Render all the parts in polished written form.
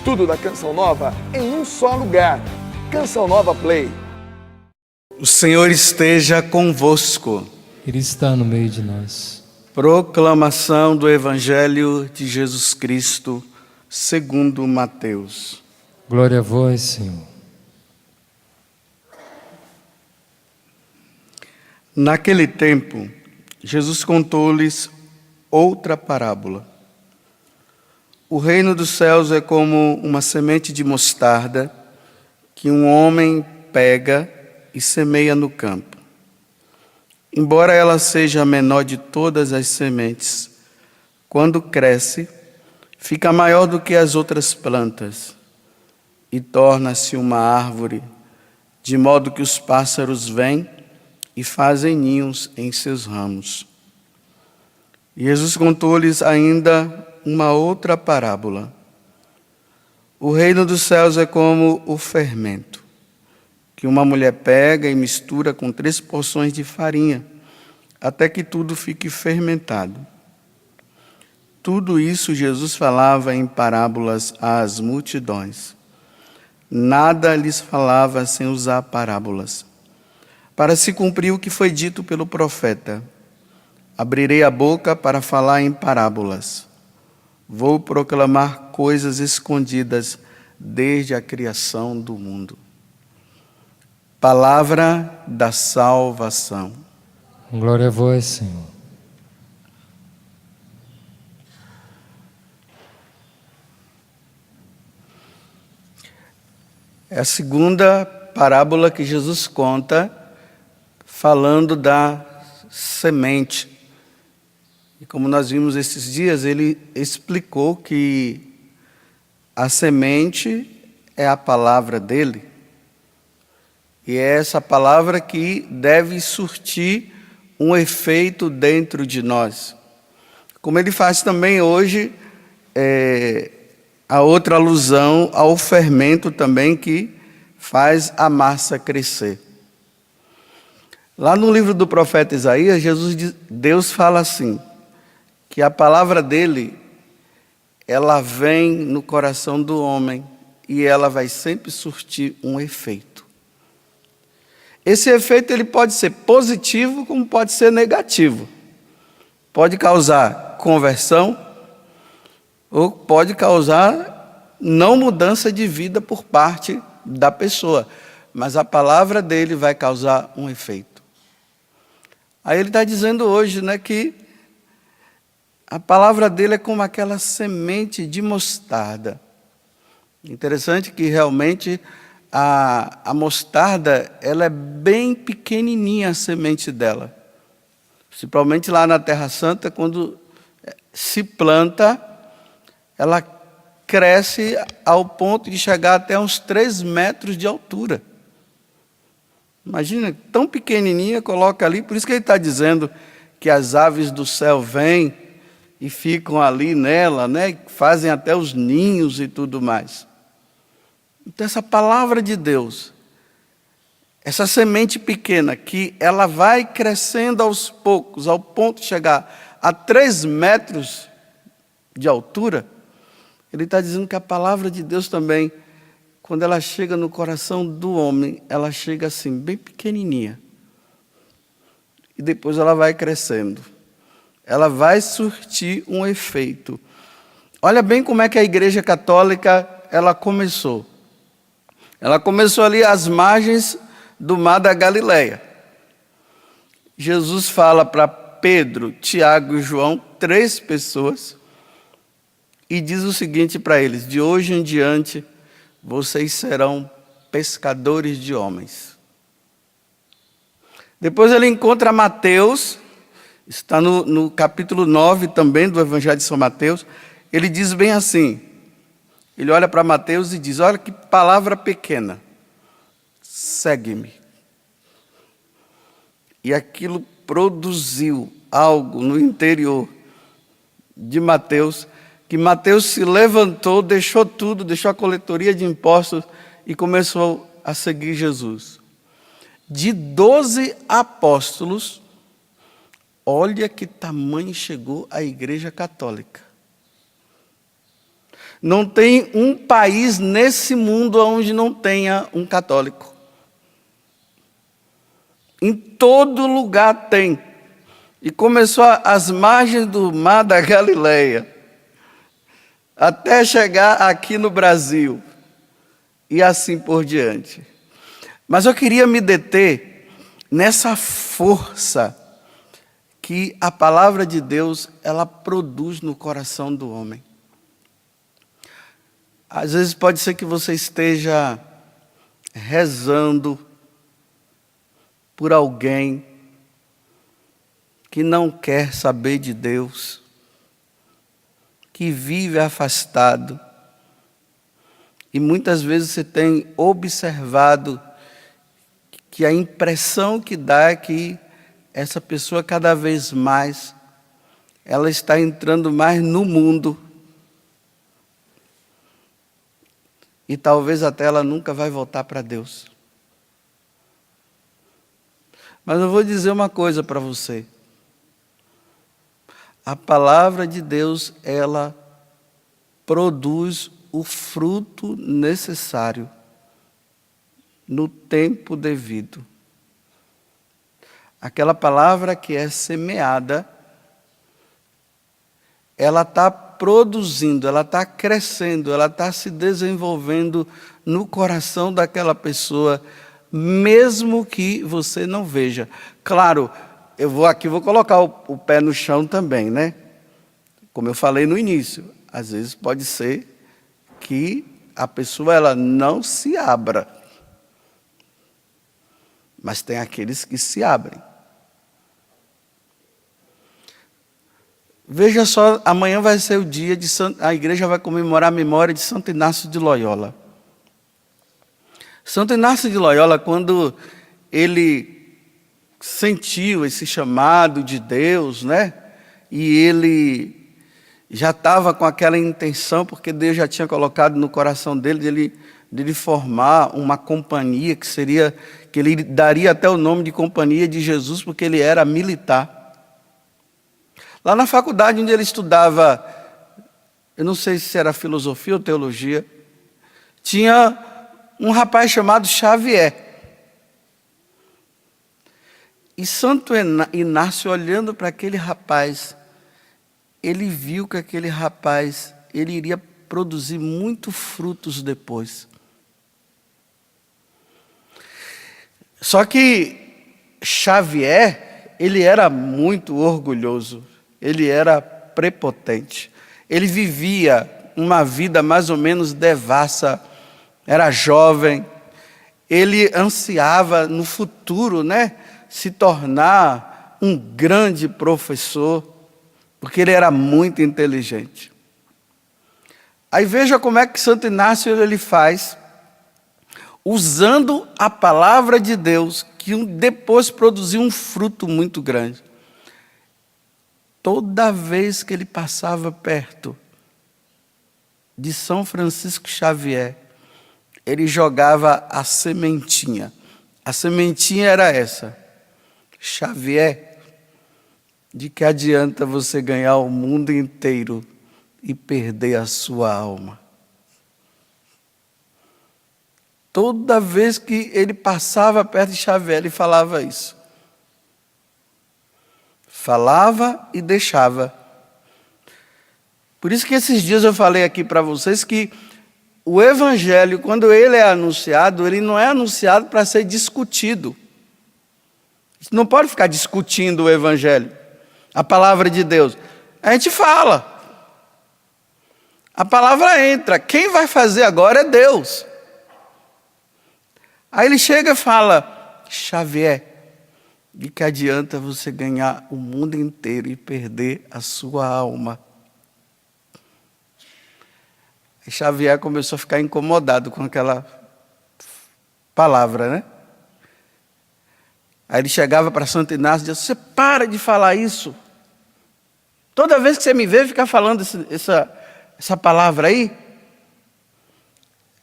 Tudo da Canção Nova em um só lugar. Canção Nova Play. O Senhor esteja convosco. Ele está no meio de nós. Proclamação do Evangelho de Jesus Cristo, segundo Mateus. Glória a vós, Senhor. Naquele tempo, Jesus contou-lhes outra parábola. O reino dos céus é como uma semente de mostarda que um homem pega e semeia no campo. Embora ela seja a menor de todas as sementes, quando cresce, fica maior do que as outras plantas e torna-se uma árvore, de modo que os pássaros vêm e fazem ninhos em seus ramos. E Jesus contou-lhes ainda uma outra parábola. O reino dos céus é como o fermento, que uma mulher pega e mistura com 3 porções de farinha, até que tudo fique fermentado. Tudo isso Jesus falava em parábolas às multidões. Nada lhes falava sem usar parábolas, para se cumprir o que foi dito pelo profeta: abrirei a boca para falar em parábolas. Vou proclamar coisas escondidas desde a criação do mundo. Palavra da salvação. Glória a vós, Senhor. É a segunda parábola que Jesus conta, falando da semente. E como nós vimos esses dias, ele explicou que a semente é a palavra dele. E é essa palavra que deve surtir um efeito dentro de nós. Como ele faz também hoje, a outra alusão ao fermento também que faz a massa crescer. Lá no livro do profeta Isaías, Deus fala assim, que a palavra dele, ela vem no coração do homem e ela vai sempre surtir um efeito. Esse efeito ele pode ser positivo como pode ser negativo. Pode causar conversão ou pode causar não mudança de vida por parte da pessoa. Mas a palavra dele vai causar um efeito. Aí ele está dizendo hoje, que a palavra dele é como aquela semente de mostarda. Interessante que realmente a mostarda, ela é bem pequenininha a semente dela. Principalmente lá na Terra Santa, quando se planta, ela cresce ao ponto de chegar até uns 3 metros de altura. Imagina, tão pequenininha, coloca ali, por isso que ele está dizendo que as aves do céu vêm e ficam ali nela, fazem até os ninhos e tudo mais. Então essa palavra de Deus, essa semente pequena, que ela vai crescendo aos poucos, ao ponto de chegar a 3 metros de altura, ele está dizendo que a palavra de Deus também, quando ela chega no coração do homem, ela chega assim, bem pequenininha. E depois ela vai crescendo. Ela vai surtir um efeito. Olha bem como é que a Igreja Católica, ela começou. Ela começou ali às margens do mar da Galileia. Jesus fala para Pedro, Tiago e João, 3 pessoas, e diz o seguinte para eles: de hoje em diante, vocês serão pescadores de homens. Depois ele encontra Mateus, está no capítulo 9 também do Evangelho de São Mateus. Ele diz bem assim, ele olha para Mateus e diz: olha que palavra pequena, segue-me. E aquilo produziu algo no interior de Mateus, que Mateus se levantou, deixou tudo, deixou a coletoria de impostos e começou a seguir Jesus. De 12 apóstolos, olha que tamanho chegou a Igreja Católica. Não tem um país nesse mundo onde não tenha um católico. Em todo lugar tem. E começou às margens do mar da Galileia, até chegar aqui no Brasil, e assim por diante. Mas eu queria me deter nessa força que a palavra de Deus, ela produz no coração do homem. Às vezes pode ser que você esteja rezando por alguém que não quer saber de Deus, que vive afastado. E muitas vezes você tem observado que a impressão que dá é que essa pessoa cada vez mais, ela está entrando mais no mundo. E talvez até ela nunca vai voltar para Deus. Mas eu vou dizer uma coisa para você. A palavra de Deus, ela produz o fruto necessário no tempo devido. Aquela palavra que é semeada, ela está produzindo, ela está crescendo, ela está se desenvolvendo no coração daquela pessoa, mesmo que você não veja. Claro, eu vou colocar o pé no chão também, né? Como eu falei no início, às vezes pode ser que a pessoa ela não se abra. Mas tem aqueles que se abrem. Veja só, amanhã vai ser o dia de a igreja vai comemorar a memória de Santo Inácio de Loyola. Santo Inácio de Loyola, quando ele sentiu esse chamado de Deus, né? E ele já estava com aquela intenção, porque Deus já tinha colocado no coração dele, de ele formar uma companhia que ele daria até o nome de Companhia de Jesus, porque ele era militar. Lá na faculdade onde ele estudava, eu não sei se era filosofia ou teologia, tinha um rapaz chamado Xavier. E Santo Inácio, olhando para aquele rapaz, ele viu que aquele rapaz, ele iria produzir muitos frutos depois. Só que Xavier, ele era muito orgulhoso, ele era prepotente. Ele vivia uma vida mais ou menos devassa, era jovem, ele ansiava no futuro, né, se tornar um grande professor, porque ele era muito inteligente. Aí veja como é que Santo Inácio ele faz, usando a palavra de Deus, que depois produziu um fruto muito grande. Toda vez que ele passava perto de São Francisco Xavier, ele jogava a sementinha. A sementinha era essa: Xavier, de que adianta você ganhar o mundo inteiro e perder a sua alma? Toda vez que ele passava perto de Xavier, ele falava isso. Falava e deixava. Por isso que esses dias eu falei aqui para vocês que o Evangelho, quando ele é anunciado, ele não é anunciado para ser discutido. Você não pode ficar discutindo o Evangelho, a palavra de Deus. A gente fala. A palavra entra. Quem vai fazer agora é Deus. Aí ele chega e fala: Xavier, de que adianta você ganhar o mundo inteiro e perder a sua alma? E Xavier começou a ficar incomodado com aquela palavra, né? Aí ele chegava para Santo Inácio e dizia: você para de falar isso. Toda vez que você me vê ficar falando essa palavra aí.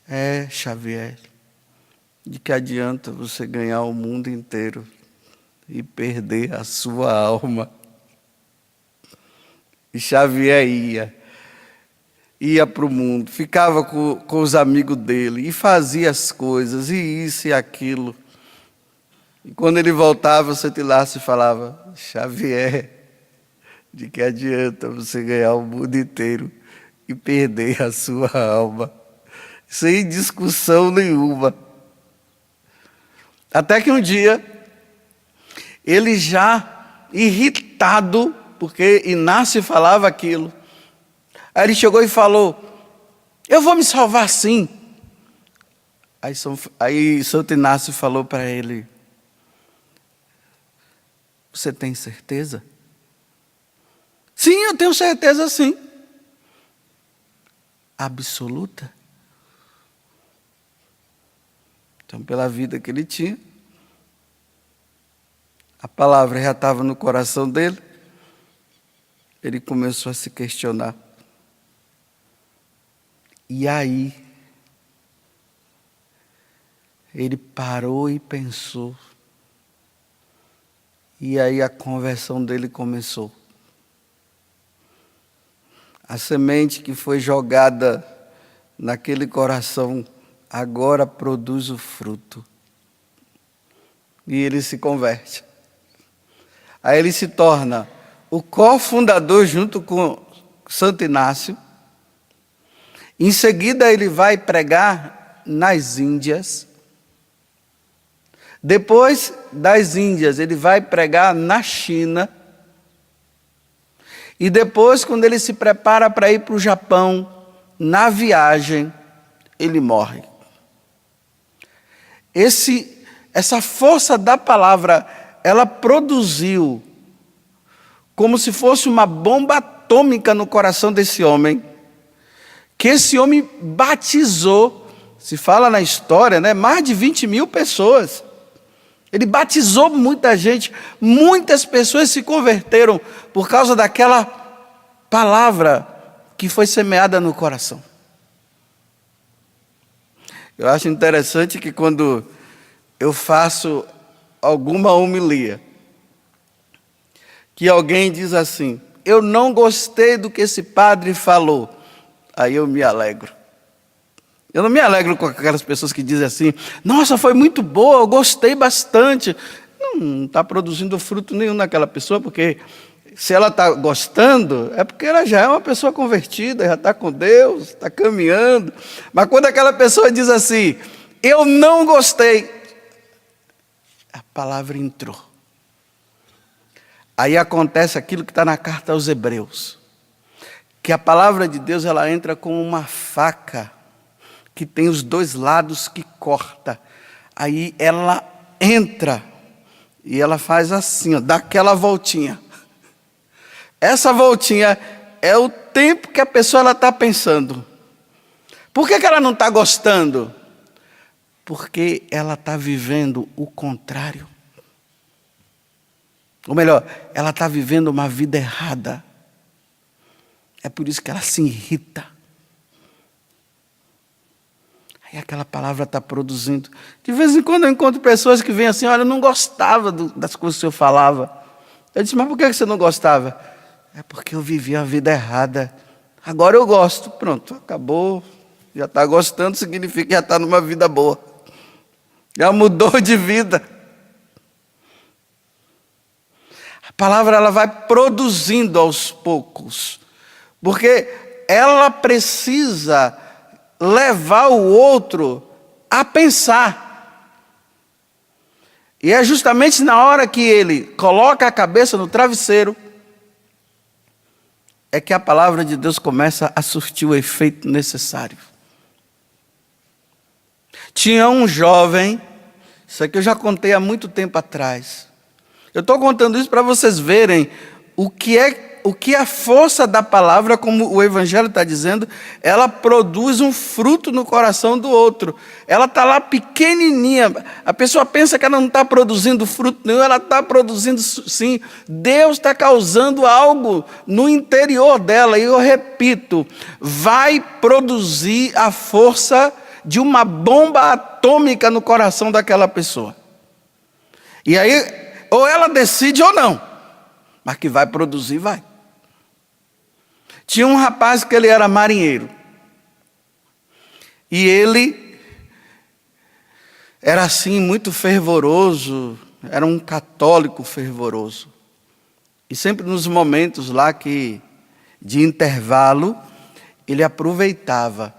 É, Xavier, de que adianta você ganhar o mundo inteiro e perder a sua alma? E Xavier ia. ia para o mundo, ficava com os amigos dele e fazia as coisas, e isso e aquilo. E quando ele voltava, o Santo Inácio falava: Xavier, de que adianta você ganhar o mundo inteiro e perder a sua alma? Sem discussão nenhuma. Até que um dia, ele já irritado, porque Inácio falava aquilo, aí ele chegou e falou: eu vou me salvar sim. Aí Santo Inácio falou para ele: você tem certeza? Sim, eu tenho certeza sim. Absoluta? Então, pela vida que ele tinha, a palavra já estava no coração dele, ele começou a se questionar. E aí, ele parou e pensou. E aí a conversão dele começou. A semente que foi jogada naquele coração agora produz o fruto. E ele se converte. Aí ele se torna o cofundador junto com Santo Inácio. Em seguida ele vai pregar nas Índias. Depois das Índias ele vai pregar na China. E depois, quando ele se prepara para ir para o Japão, na viagem, ele morre. Essa força da palavra, ela produziu como se fosse uma bomba atômica no coração desse homem, que esse homem batizou, se fala na história, né, mais de 20 mil pessoas. Ele batizou muita gente, muitas pessoas se converteram por causa daquela palavra que foi semeada no coração. Eu acho interessante que quando eu faço alguma homilia, que alguém diz assim: eu não gostei do que esse padre falou, aí eu me alegro. Eu não me alegro com aquelas pessoas que dizem assim: nossa, foi muito boa, eu gostei bastante. Não está produzindo fruto nenhum naquela pessoa, porque se ela está gostando, é porque ela já é uma pessoa convertida, já está com Deus, está caminhando. Mas quando aquela pessoa diz assim: eu não gostei, a palavra entrou. Aí acontece aquilo que está na carta aos Hebreus, que a palavra de Deus ela entra como uma faca, que tem os dois lados que corta. Aí ela entra e ela faz assim, ó, dá aquela voltinha. Essa voltinha é o tempo que a pessoa está pensando. Por que ela não está gostando? Porque ela está vivendo o contrário. Ou melhor, ela está vivendo uma vida errada. É por isso que ela se irrita. Aí aquela palavra está produzindo. De vez em quando eu encontro pessoas que vêm assim: olha, eu não gostava das coisas que o senhor falava. Eu disse: mas por que você não gostava? É porque eu vivia a vida errada. Agora eu gosto. Pronto, acabou. Já está gostando, significa que já está numa vida boa. Já mudou de vida. A palavra ela vai produzindo aos poucos. Porque ela precisa levar o outro a pensar. E é justamente na hora que ele coloca a cabeça no travesseiro, é que a palavra de Deus começa a surtir o efeito necessário. Tinha um jovem, isso aqui eu já contei há muito tempo atrás. Eu estou contando isso para vocês verem o que a força da palavra, como o Evangelho está dizendo, ela produz um fruto no coração do outro. Ela está lá pequenininha. A pessoa pensa que ela não está produzindo fruto nenhum, ela está produzindo sim. Deus está causando algo no interior dela. E eu repito, vai produzir a força de uma bomba atômica no coração daquela pessoa. E aí, ou ela decide ou não. Mas que vai produzir, vai. Tinha um rapaz que ele era marinheiro. E ele era assim muito fervoroso, era um católico fervoroso. E sempre nos momentos lá de intervalo, ele aproveitava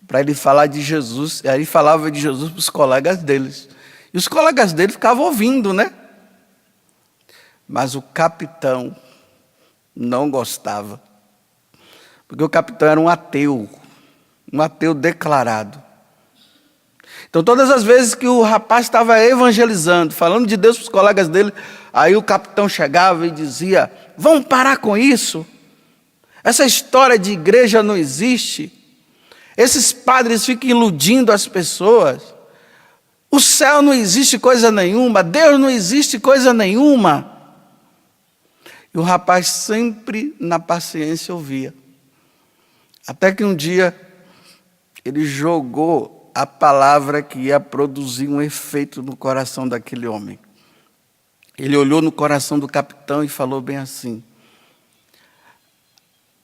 para ele falar de Jesus. Aí ele falava de Jesus para os colegas deles. E os colegas dele ficavam ouvindo, né? Mas o capitão não gostava. Porque o capitão era um ateu declarado. Então, todas as vezes que o rapaz estava evangelizando, falando de Deus para os colegas dele, aí o capitão chegava e dizia: vamos parar com isso. Essa história de igreja não existe. Esses padres ficam iludindo as pessoas. O céu não existe coisa nenhuma. Deus não existe coisa nenhuma. E o rapaz sempre na paciência ouvia. Até que um dia ele jogou a palavra que ia produzir um efeito no coração daquele homem. Ele olhou no coração do capitão e falou bem assim: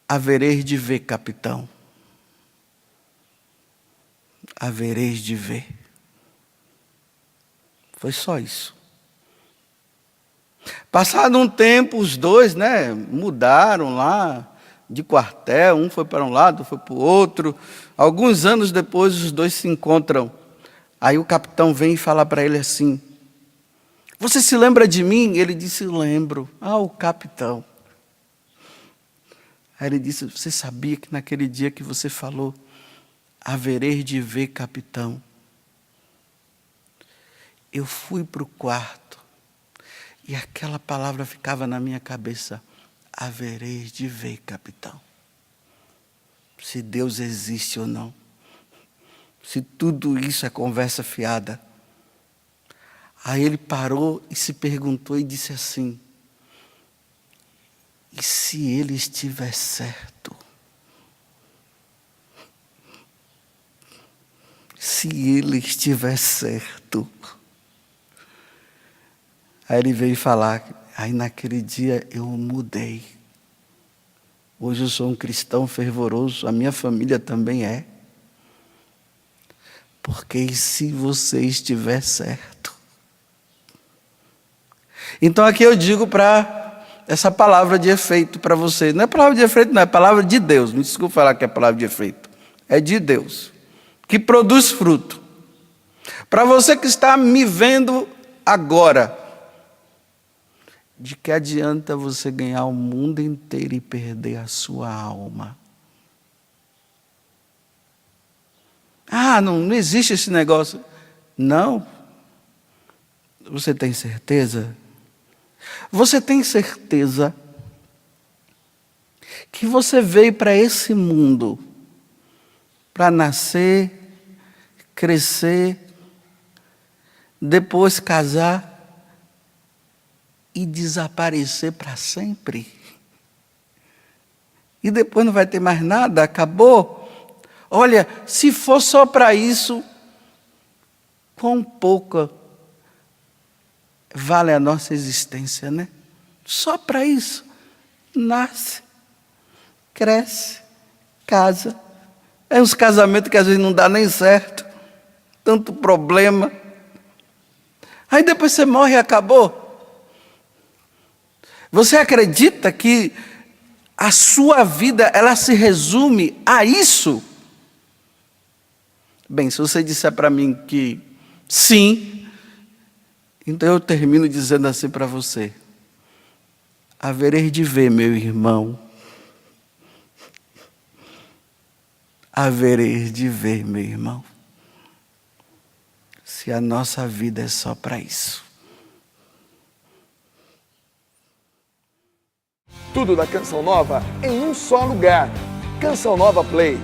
havereis de ver, capitão. Havereis de ver. Foi só isso. Passado um tempo, os dois, mudaram lá de quartel. Um foi para um lado, foi para o outro. Alguns anos depois, os dois se encontram. Aí o capitão vem e fala para ele assim: você se lembra de mim? Ele disse: lembro. Ah, o capitão. Aí ele disse: você sabia que naquele dia que você falou, havereis de ver, capitão? Eu fui para o quarto e aquela palavra ficava na minha cabeça: havereis de ver, capitão. Se Deus existe ou não. Se tudo isso é conversa fiada. Aí ele parou e se perguntou e disse assim: e se ele estiver certo? Se ele estiver certo. Aí ele veio falar: aí naquele dia eu mudei. Hoje eu sou um cristão fervoroso, a minha família também é. Porque e se você estiver certo? Então aqui eu digo para essa palavra de efeito para você. Não é palavra de efeito, não, é palavra de Deus. Me desculpe falar que é palavra de efeito. É de Deus, que produz fruto. Para você que está me vendo agora, de que adianta você ganhar o mundo inteiro e perder a sua alma? Ah, não existe esse negócio. Não. Você tem certeza? Você tem certeza que você veio para esse mundo para nascer, crescer, depois casar e desaparecer para sempre? E depois não vai ter mais nada? Acabou? Olha, se for só para isso, quão pouca vale a nossa existência, né? Só para isso. Nasce, cresce, casa. É uns casamentos que às vezes não dá nem certo. Tanto problema. Aí depois você morre e acabou. Você acredita que a sua vida, ela se resume a isso? Bem, se você disser para mim que sim, então eu termino dizendo assim para você: havereis de ver, meu irmão. Havereis de ver, meu irmão. Se a nossa vida é só para isso. Tudo da Canção Nova em um só lugar. Canção Nova Play.